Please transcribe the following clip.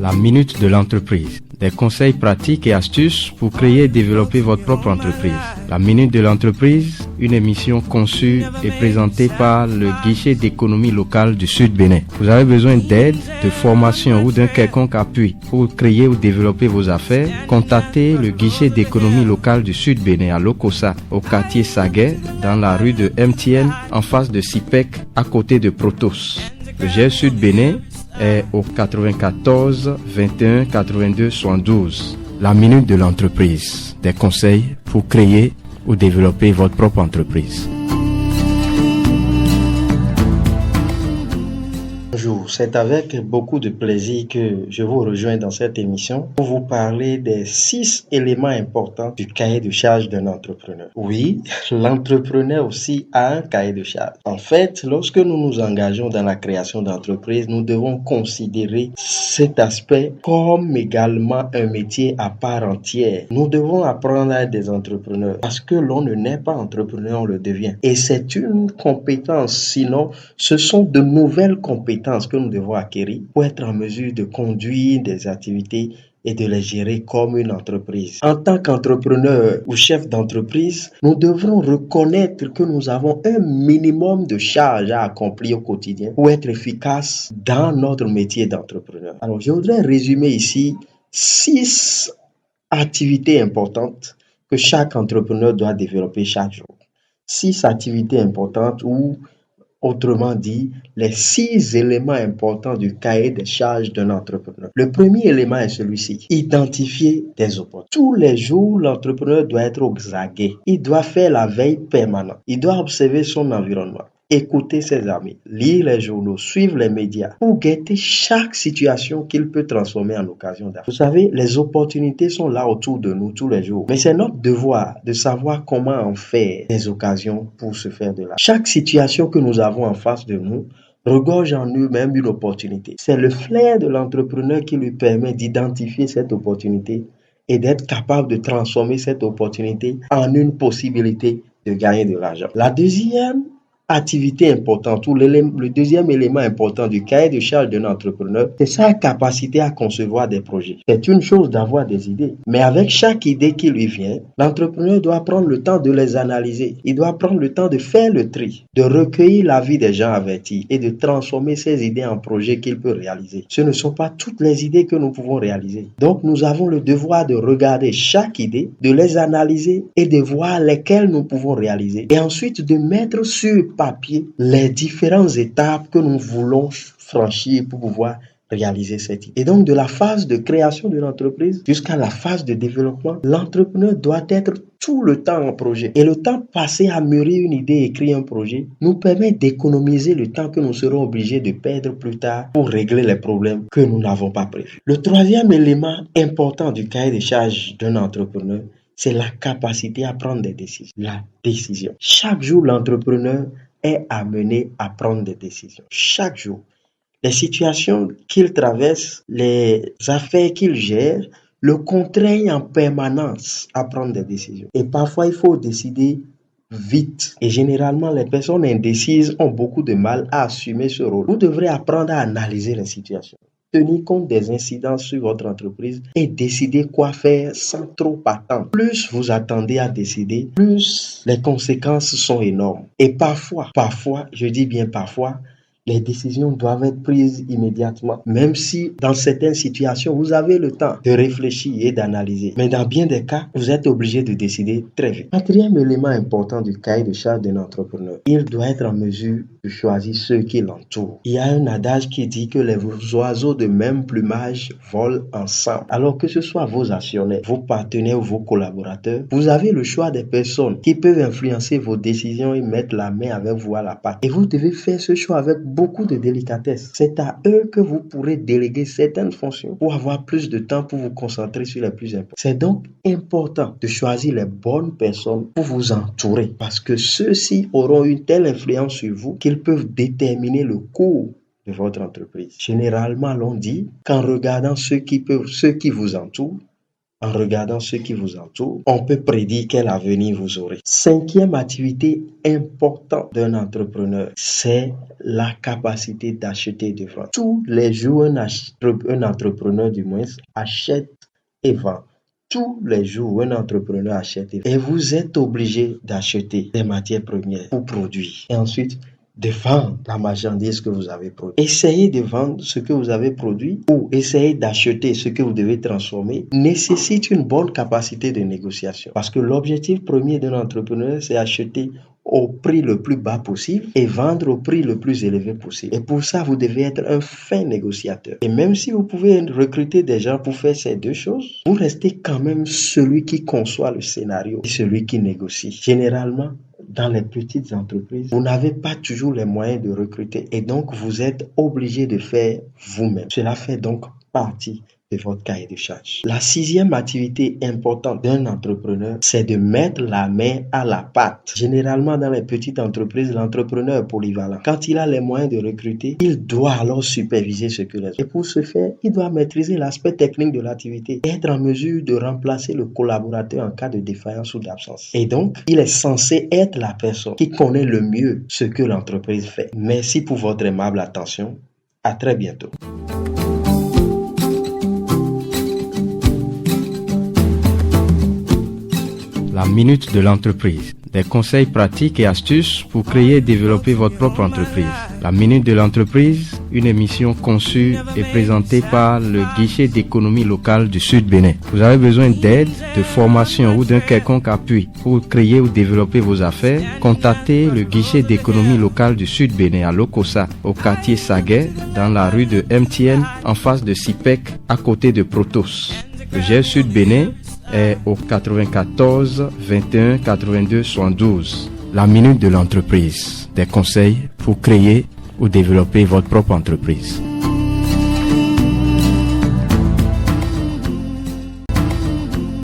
La minute de l'entreprise. Des conseils pratiques et astuces pour créer et développer votre propre entreprise. La minute de l'entreprise, une émission conçue et présentée par le guichet d'économie locale du Sud Bénin. Vous avez besoin d'aide, de formation ou d'un quelconque appui pour créer ou développer vos affaires. Contactez le guichet d'économie locale du Sud Bénin à Lokossa, au quartier Saguet, dans la rue de MTN, en face de CIPEC, à côté de Protos. Le GR Sud Bénin est au 94 21 82 72. La minute de l'entreprise. Des conseils pour créer ou développer votre propre entreprise. Bonjour, c'est avec beaucoup de plaisir que je vous rejoins dans cette émission pour vous parler des 6 éléments importants du cahier de charge d'un entrepreneur. Oui, l'entrepreneur aussi a un cahier de charge. En fait, lorsque nous nous engageons dans la création d'entreprise, nous devons considérer cet aspect comme également un métier à part entière. Nous devons apprendre à être des entrepreneurs parce que l'on ne naît pas entrepreneur, on le devient. Et c'est une compétence, sinon ce sont de nouvelles compétences que nous devons acquérir pour être en mesure de conduire des activités et de les gérer comme une entreprise. En tant qu'entrepreneur ou chef d'entreprise, nous devrons reconnaître que nous avons un minimum de charges à accomplir au quotidien pour être efficace dans notre métier d'entrepreneur. Alors, je voudrais résumer ici 6 activités importantes que chaque entrepreneur doit développer chaque jour. 6 activités importantes ou autrement dit, les 6 éléments importants du cahier des charges d'un entrepreneur. Le premier élément est celui-ci. Identifier des opportunités. Tous les jours, l'entrepreneur doit être aux aguets. Il doit faire la veille permanente. Il doit observer son environnement. Écouter ses amis, lire les journaux, suivre les médias pour guetter chaque situation qu'il peut transformer en occasion d'affaires. Vous savez, les opportunités sont là autour de nous tous les jours. Mais c'est notre devoir de savoir comment en faire des occasions pour se faire de l'argent. Chaque situation que nous avons en face de nous regorge en nous-mêmes une opportunité. C'est le flair de l'entrepreneur qui lui permet d'identifier cette opportunité et d'être capable de transformer cette opportunité en une possibilité de gagner de l'argent. La deuxième activité importante ou le deuxième élément important du cahier de charge d'un entrepreneur, c'est sa capacité à concevoir des projets. C'est une chose d'avoir des idées, mais avec chaque idée qui lui vient, l'entrepreneur doit prendre le temps de les analyser. Il doit prendre le temps de faire le tri, de recueillir l'avis des gens avertis et de transformer ces idées en projets qu'il peut réaliser. Ce ne sont pas toutes les idées que nous pouvons réaliser. Donc, nous avons le devoir de regarder chaque idée, de les analyser et de voir lesquelles nous pouvons réaliser. Et ensuite, de mettre sur papier les différentes étapes que nous voulons franchir pour pouvoir réaliser cette idée. Et donc, de la phase de création de l'entreprise jusqu'à la phase de développement, l'entrepreneur doit être tout le temps en projet. Et le temps passé à mûrir une idée, écrire un projet, nous permet d'économiser le temps que nous serons obligés de perdre plus tard pour régler les problèmes que nous n'avons pas prévus. Le troisième élément important du cahier de charges d'un entrepreneur, c'est la capacité à prendre des décisions. La décision. Chaque jour, l'entrepreneur est amené à prendre des décisions. Chaque jour. Les situations qu'il traverse, les affaires qu'il gère, le contraignent en permanence à prendre des décisions. Et parfois, il faut décider vite. Et généralement, les personnes indécises ont beaucoup de mal à assumer ce rôle. Vous devrez apprendre à analyser les situations, tenir compte des incidences sur votre entreprise et décider quoi faire sans trop attendre. Plus vous attendez à décider, plus les conséquences sont énormes. Et parfois, je dis bien parfois, les décisions doivent être prises immédiatement, même si dans certaines situations, vous avez le temps de réfléchir et d'analyser. Mais dans bien des cas, vous êtes obligé de décider très vite. Quatrième élément important du cahier de charge d'un entrepreneur, il doit être en mesure de choisir ceux qui l'entourent. Il y a un adage qui dit que les oiseaux de même plumage volent ensemble. Alors que ce soit vos actionnaires, vos partenaires ou vos collaborateurs, vous avez le choix des personnes qui peuvent influencer vos décisions et mettre la main avec vous à la pâte. Et vous devez faire ce choix avec beaucoup de délicatesse. C'est à eux que vous pourrez déléguer certaines fonctions pour avoir plus de temps pour vous concentrer sur les plus importantes. C'est donc important de choisir les bonnes personnes pour vous entourer parce que ceux-ci auront une telle influence sur vous qu'ils peuvent déterminer le cours de votre entreprise. Généralement, l'on dit qu'en regardant ceux qui vous entourent, en regardant ce qui vous entoure, on peut prédire quel avenir vous aurez. Cinquième activité importante d'un entrepreneur, c'est la capacité d'acheter et de vendre. Tous les jours, un entrepreneur du moins achète et vend. Tous les jours, un entrepreneur achète et vous êtes obligé d'acheter des matières premières pour produire. Et ensuite, de vendre la marchandise que vous avez produite. Essayez de vendre ce que vous avez produit ou essayez d'acheter ce que vous devez transformer nécessite une bonne capacité de négociation. Parce que l'objectif premier d'un entrepreneur, c'est acheter au prix le plus bas possible et vendre au prix le plus élevé possible. Et pour ça, vous devez être un fin négociateur. Et même si vous pouvez recruter des gens pour faire ces deux choses, vous restez quand même celui qui conçoit le scénario et celui qui négocie. Généralement, dans les petites entreprises, vous n'avez pas toujours les moyens de recruter et donc vous êtes obligé de faire vous-même. Cela fait donc partie de votre cahier de charge. La sixième activité importante d'un entrepreneur, c'est de mettre la main à la pâte. Généralement, dans les petites entreprises, l'entrepreneur est polyvalent. Quand il a les moyens de recruter, il doit alors superviser ce que les autres. Et pour ce faire, il doit maîtriser l'aspect technique de l'activité et être en mesure de remplacer le collaborateur en cas de défaillance ou d'absence. Et donc, il est censé être la personne qui connaît le mieux ce que l'entreprise fait. Merci pour votre aimable attention. À très bientôt. La minute de l'entreprise. Des conseils pratiques et astuces pour créer et développer votre propre entreprise. La minute de l'entreprise, une émission conçue et présentée par le guichet d'économie locale du Sud Bénin. Vous avez besoin d'aide, de formation ou d'un quelconque appui pour créer ou développer vos affaires? Contactez le guichet d'économie locale du Sud Bénin à Lokossa, au quartier Saguet, dans la rue de MTN, en face de Sipec, à côté de Protos. Le GR Sud Bénin est au 94 21 82 72. La minute de l'entreprise. Des conseils pour créer ou développer votre propre entreprise.